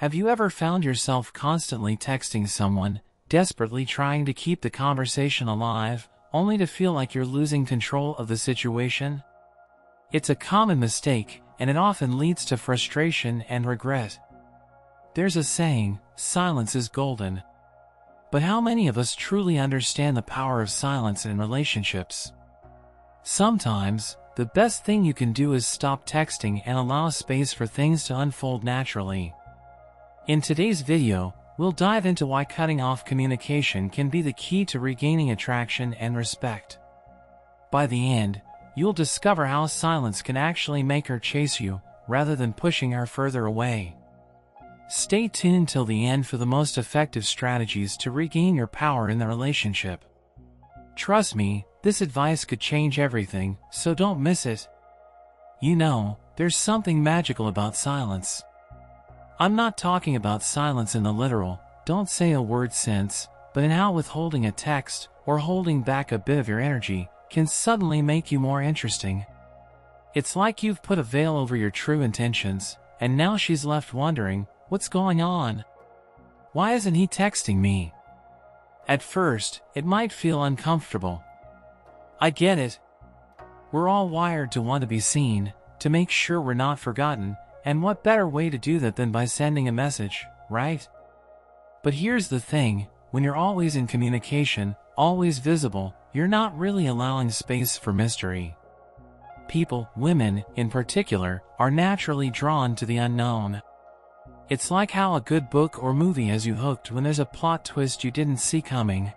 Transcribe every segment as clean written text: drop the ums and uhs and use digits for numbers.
Have you ever found yourself constantly texting someone, desperately trying to keep the conversation alive, only to feel like you're losing control of the situation? It's a common mistake, and it often leads to frustration and regret. There's a saying, silence is golden. But how many of us truly understand the power of silence in relationships? Sometimes, the best thing you can do is stop texting and allow space for things to unfold naturally. In today's video, we'll dive into why cutting off communication can be the key to regaining attraction and respect. By the end, you'll discover how silence can actually make her chase you, rather than pushing her further away. Stay tuned till the end for the most effective strategies to regain your power in the relationship. Trust me, this advice could change everything, so don't miss it. You know, there's something magical about silence. I'm not talking about silence in the literal, don't say a word sense, but in how withholding a text, or holding back a bit of your energy, can suddenly make you more interesting. It's like you've put a veil over your true intentions, and now she's left wondering, what's going on? Why isn't he texting me? At first, it might feel uncomfortable. I get it. We're all wired to want to be seen, to make sure we're not forgotten, and what better way to do that than by sending a message, right? But here's the thing, when you're always in communication, always visible, you're not really allowing space for mystery. People, women in particular, are naturally drawn to the unknown. It's like how a good book or movie has you hooked when there's a plot twist you didn't see coming.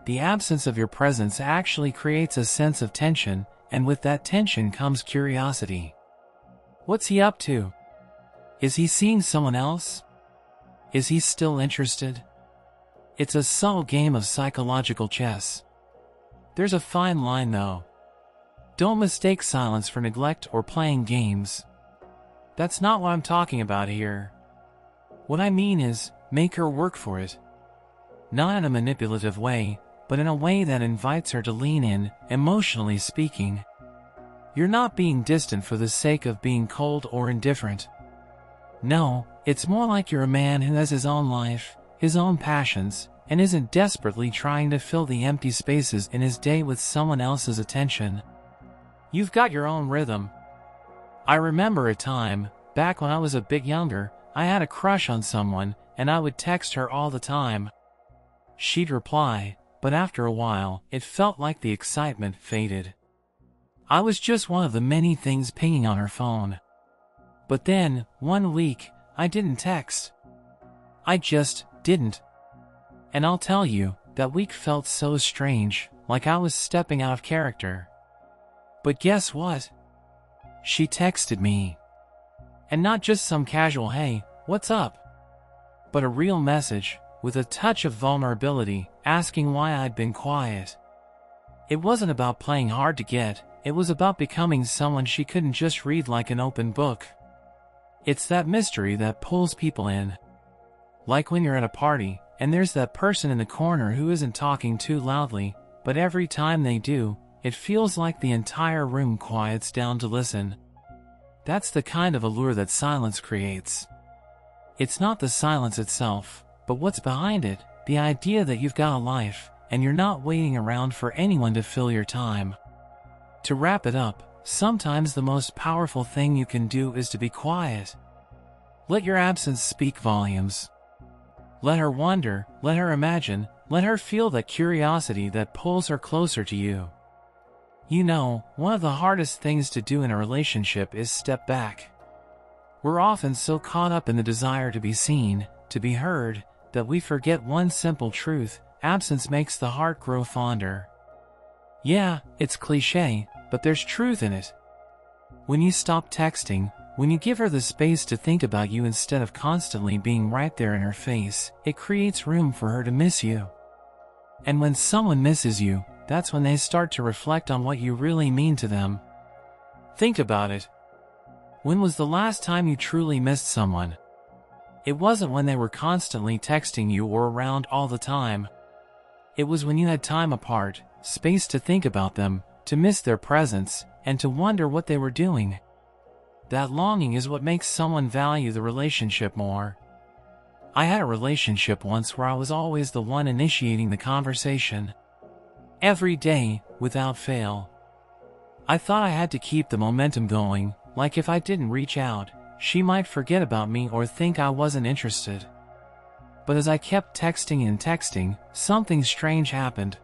The absence of your presence actually creates a sense of tension, and with that tension comes curiosity. What's he up to? Is he seeing someone else? Is he still interested? It's a subtle game of psychological chess. There's a fine line though. Don't mistake silence for neglect or playing games. That's not what I'm talking about here. What I mean is, make her work for it. Not in a manipulative way, but in a way that invites her to lean in, emotionally speaking. You're not being distant for the sake of being cold or indifferent. No, it's more like you're a man who has his own life, his own passions, and isn't desperately trying to fill the empty spaces in his day with someone else's attention. You've got your own rhythm. I remember a time, back when I was a bit younger, I had a crush on someone, and I would text her all the time. She'd reply, but after a while, it felt like the excitement faded. I was just one of the many things pinging on her phone. But then, one week, I didn't text. I just didn't. And I'll tell you, that week felt so strange, like I was stepping out of character. But guess what? She texted me. And not just some casual "Hey, what's up?" but a real message, with a touch of vulnerability, asking why I'd been quiet. It wasn't about playing hard to get, it was about becoming someone she couldn't just read like an open book. It's that mystery that pulls people in. Like when you're at a party, and there's that person in the corner who isn't talking too loudly, but every time they do, it feels like the entire room quiets down to listen. That's the kind of allure that silence creates. It's not the silence itself, but what's behind it, the idea that you've got a life, and you're not waiting around for anyone to fill your time. To wrap it up, sometimes the most powerful thing you can do is to be quiet. Let your absence speak volumes. Let her wonder, let her imagine, let her feel that curiosity that pulls her closer to you. You know, one of the hardest things to do in a relationship is step back. We're often so caught up in the desire to be seen, to be heard, that we forget one simple truth: absence makes the heart grow fonder. Yeah, it's cliché, but there's truth in it. When you stop texting, when you give her the space to think about you instead of constantly being right there in her face, it creates room for her to miss you. And when someone misses you, that's when they start to reflect on what you really mean to them. Think about it. When was the last time you truly missed someone? It wasn't when they were constantly texting you or around all the time. It was when you had time apart, space to think about them, to miss their presence, and to wonder what they were doing. That longing is what makes someone value the relationship more. I had a relationship once where I was always the one initiating the conversation. Every day, without fail. I thought I had to keep the momentum going, like if I didn't reach out, she might forget about me or think I wasn't interested. But as I kept texting and texting, something strange happened.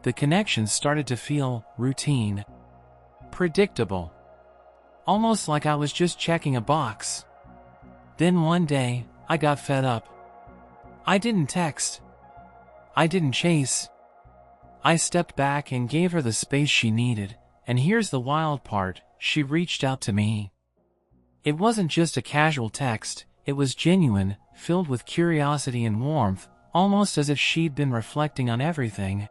The connection started to feel routine. Predictable. Almost like I was just checking a box. Then one day, I got fed up. I didn't text. I didn't chase. I stepped back and gave her the space she needed, and here's the wild part, she reached out to me. It wasn't just a casual text, it was genuine, filled with curiosity and warmth, almost as if she'd been reflecting on everything.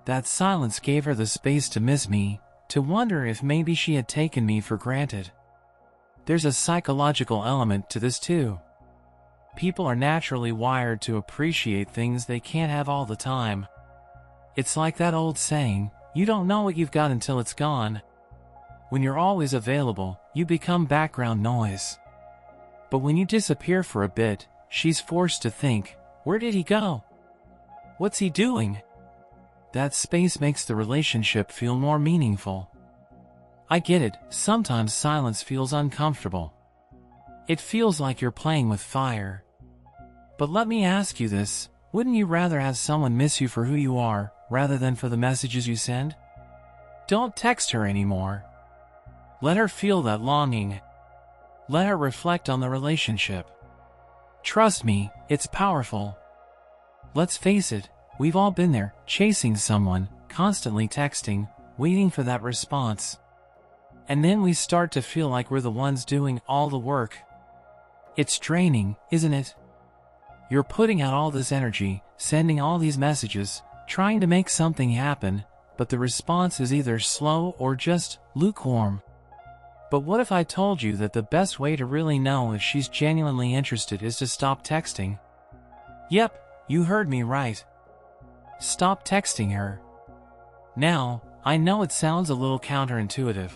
That silence gave her the space to miss me, to wonder if maybe she had taken me for granted. There's a psychological element to this too. People are naturally wired to appreciate things they can't have all the time. It's like that old saying, you don't know what you've got until it's gone. When you're always available, you become background noise. But when you disappear for a bit, she's forced to think, where did he go? What's he doing? That space makes the relationship feel more meaningful. I get it, sometimes silence feels uncomfortable. It feels like you're playing with fire. But let me ask you this, wouldn't you rather have someone miss you for who you are, rather than for the messages you send? Don't text her anymore. Let her feel that longing. Let her reflect on the relationship. Trust me, it's powerful. Let's face it, we've all been there, chasing someone, constantly texting, waiting for that response. And then we start to feel like we're the ones doing all the work. It's draining, isn't it? You're putting out all this energy, sending all these messages, trying to make something happen, but the response is either slow or just lukewarm. But what if I told you that the best way to really know if she's genuinely interested is to stop texting? Yep, you heard me right. Stop texting her. Now, I know it sounds a little counterintuitive.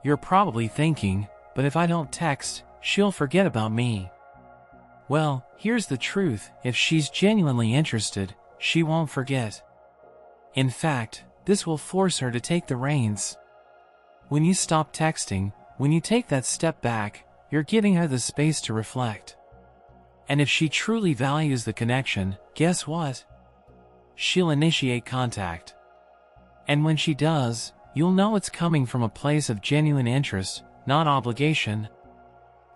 You're probably thinking, but if I don't text, she'll forget about me. Well, here's the truth, if she's genuinely interested, she won't forget. In fact, this will force her to take the reins. When you stop texting, when you take that step back, you're giving her the space to reflect. And if she truly values the connection, guess what? She'll initiate contact. And when she does, you'll know it's coming from a place of genuine interest, not obligation.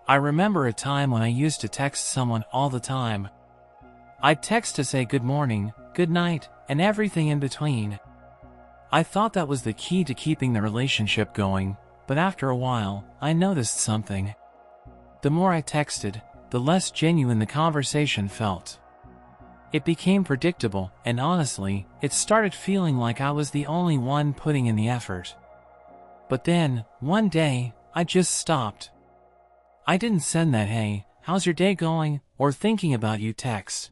I remember a time when I used to text someone all the time. I'd text to say good morning, good night, and everything in between. I thought that was the key to keeping the relationship going, but after a while, I noticed something. The more I texted, the less genuine the conversation felt. It became predictable, and honestly, it started feeling like I was the only one putting in the effort. But then, one day, I just stopped. I didn't send that "Hey, how's your day going?" or "thinking about you" text.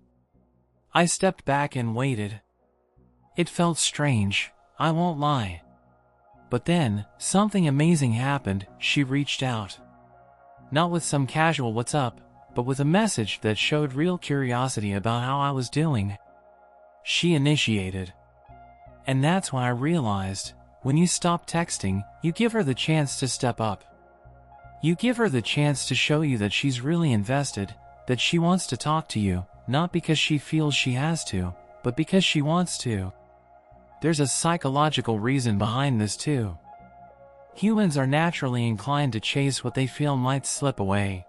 I stepped back and waited. It felt strange, I won't lie. But then, something amazing happened, she reached out. Not with some casual "what's up," but with a message that showed real curiosity about how I was doing. She initiated. And that's when I realized, when you stop texting, you give her the chance to step up. You give her the chance to show you that she's really invested, that she wants to talk to you, not because she feels she has to, but because she wants to. There's a psychological reason behind this too. Humans are naturally inclined to chase what they feel might slip away.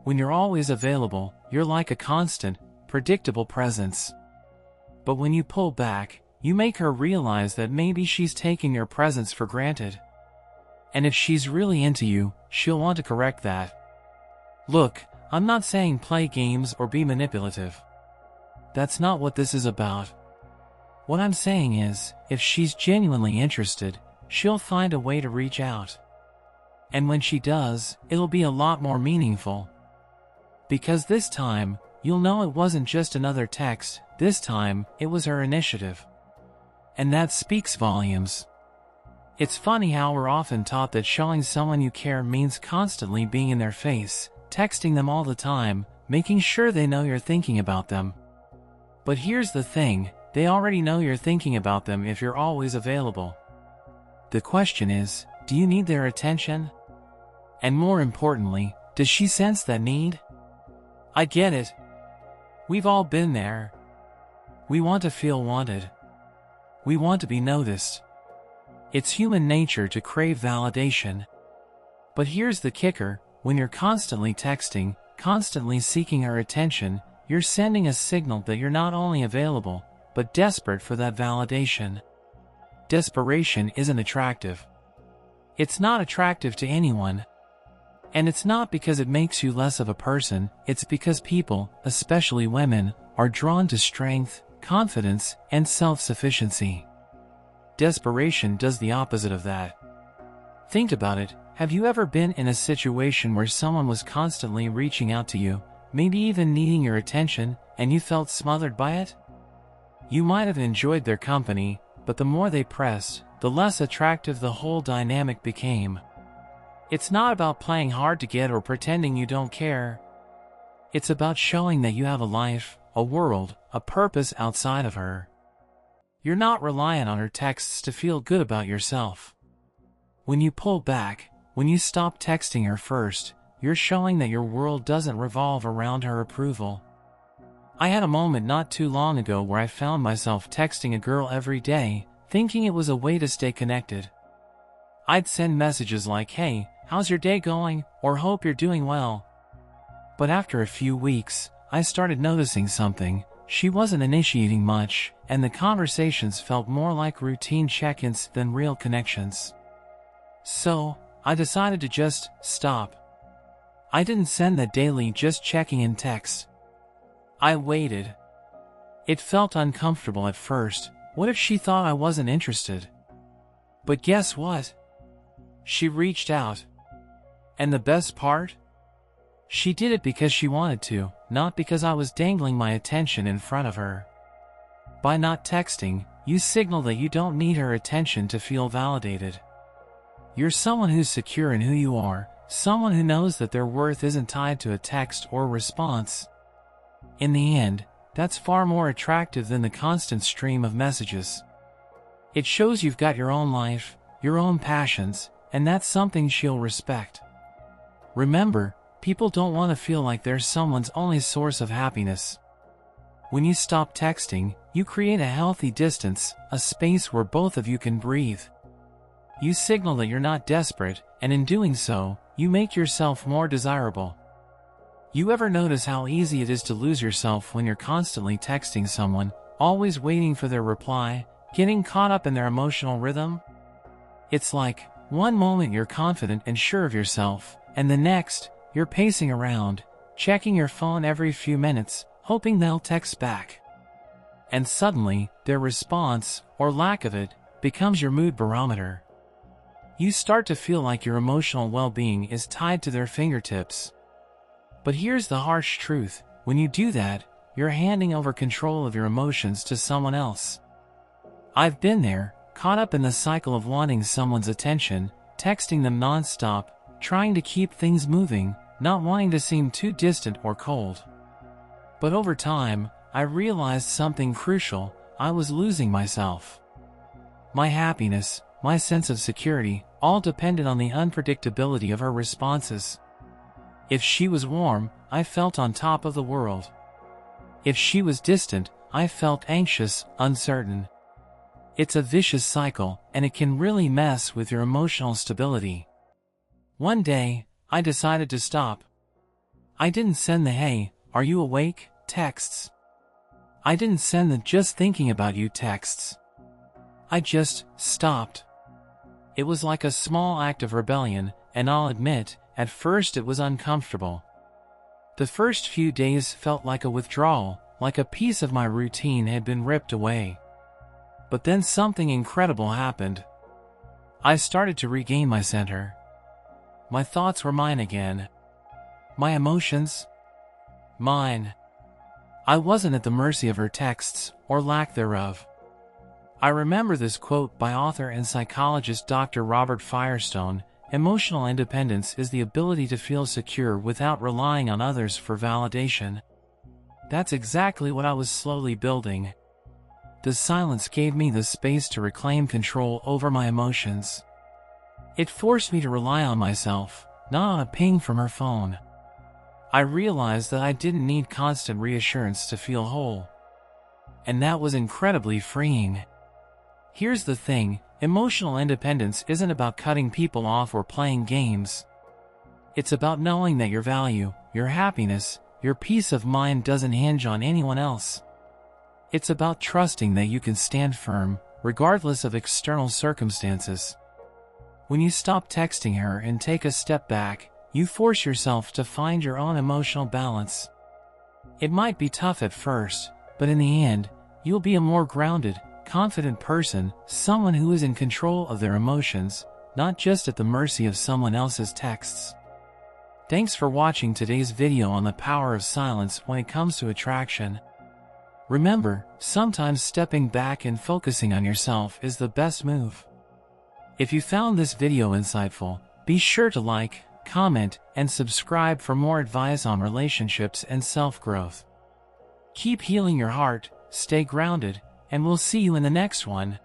When you're always available, you're like a constant, predictable presence. But when you pull back, you make her realize that maybe she's taking your presence for granted. And if she's really into you, she'll want to correct that. Look, I'm not saying play games or be manipulative. That's not what this is about. What I'm saying is, if she's genuinely interested, she'll find a way to reach out. And when she does, it'll be a lot more meaningful. Because this time, you'll know it wasn't just another text, this time, it was her initiative. And that speaks volumes. It's funny how we're often taught that showing someone you care means constantly being in their face, texting them all the time, making sure they know you're thinking about them. But here's the thing, they already know you're thinking about them if you're always available. The question is, do you need their attention? And more importantly, does she sense that need? I get it. We've all been there. We want to feel wanted. We want to be noticed. It's human nature to crave validation. But here's the kicker, when you're constantly texting, constantly seeking her attention, you're sending a signal that you're not only available, but desperate for that validation. Desperation isn't attractive. It's not attractive to anyone. And it's not because it makes you less of a person, it's because people, especially women, are drawn to strength, confidence, and self-sufficiency. Desperation does the opposite of that. Think about it, have you ever been in a situation where someone was constantly reaching out to you, maybe even needing your attention, and you felt smothered by it? You might have enjoyed their company, but the more they pressed, the less attractive the whole dynamic became. It's not about playing hard to get or pretending you don't care. It's about showing that you have a life, a world, a purpose outside of her. You're not reliant on her texts to feel good about yourself. When you pull back, when you stop texting her first, you're showing that your world doesn't revolve around her approval. I had a moment not too long ago where I found myself texting a girl every day, thinking it was a way to stay connected. I'd send messages like, "Hey, how's your day going?" or "Hope you're doing well." But after a few weeks, I started noticing something. She wasn't initiating much, and the conversations felt more like routine check-ins than real connections. So, I decided to just stop. I didn't send that daily just checking in text. I waited. It felt uncomfortable at first. What if she thought I wasn't interested? But guess what? She reached out. And the best part? She did it because she wanted to, not because I was dangling my attention in front of her. By not texting, you signal that you don't need her attention to feel validated. You're someone who's secure in who you are, someone who knows that their worth isn't tied to a text or response. In the end, that's far more attractive than the constant stream of messages. It shows you've got your own life, your own passions, and that's something she'll respect. Remember, people don't want to feel like they're someone's only source of happiness. When you stop texting, you create a healthy distance, a space where both of you can breathe. You signal that you're not desperate, and in doing so, you make yourself more desirable. You ever notice how easy it is to lose yourself when you're constantly texting someone, always waiting for their reply, getting caught up in their emotional rhythm? It's like, one moment you're confident and sure of yourself, and the next, you're pacing around, checking your phone every few minutes, hoping they'll text back. And suddenly, their response, or lack of it, becomes your mood barometer. You start to feel like your emotional well-being is tied to their fingertips. But here's the harsh truth, when you do that, you're handing over control of your emotions to someone else. I've been there, caught up in the cycle of wanting someone's attention, texting them non-stop, trying to keep things moving, not wanting to seem too distant or cold. But over time, I realized something crucial, I was losing myself. My happiness, my sense of security, all depended on the unpredictability of her responses. If she was warm, I felt on top of the world. If she was distant, I felt anxious, uncertain. It's a vicious cycle, and it can really mess with your emotional stability. One day, I decided to stop. I didn't send the "Hey, are you awake?" texts. I didn't send the "Just thinking about you" texts. I just stopped. It was like a small act of rebellion, and I'll admit, at first it was uncomfortable. The first few days felt like a withdrawal, like a piece of my routine had been ripped away. But then something incredible happened. I started to regain my center. My thoughts were mine again. My emotions? Mine. I wasn't at the mercy of her texts, or lack thereof. I remember this quote by author and psychologist Dr. Robert Firestone, Emotional independence is the ability to feel secure without relying on others for validation. That's exactly what I was slowly building. The silence gave me the space to reclaim control over my emotions. It forced me to rely on myself, not on a ping from her phone. I realized that I didn't need constant reassurance to feel whole. And that was incredibly freeing. Here's the thing, emotional independence isn't about cutting people off or playing games. It's about knowing that your value, your happiness, your peace of mind doesn't hinge on anyone else. It's about trusting that you can stand firm, regardless of external circumstances. When you stop texting her and take a step back, you force yourself to find your own emotional balance. It might be tough at first, but in the end, you'll be a more grounded, confident person, someone who is in control of their emotions, not just at the mercy of someone else's texts. Thanks for watching today's video on the power of silence when it comes to attraction. Remember, sometimes stepping back and focusing on yourself is the best move. If you found this video insightful, be sure to like, comment, and subscribe for more advice on relationships and self-growth. Keep healing your heart, stay grounded, and we'll see you in the next one.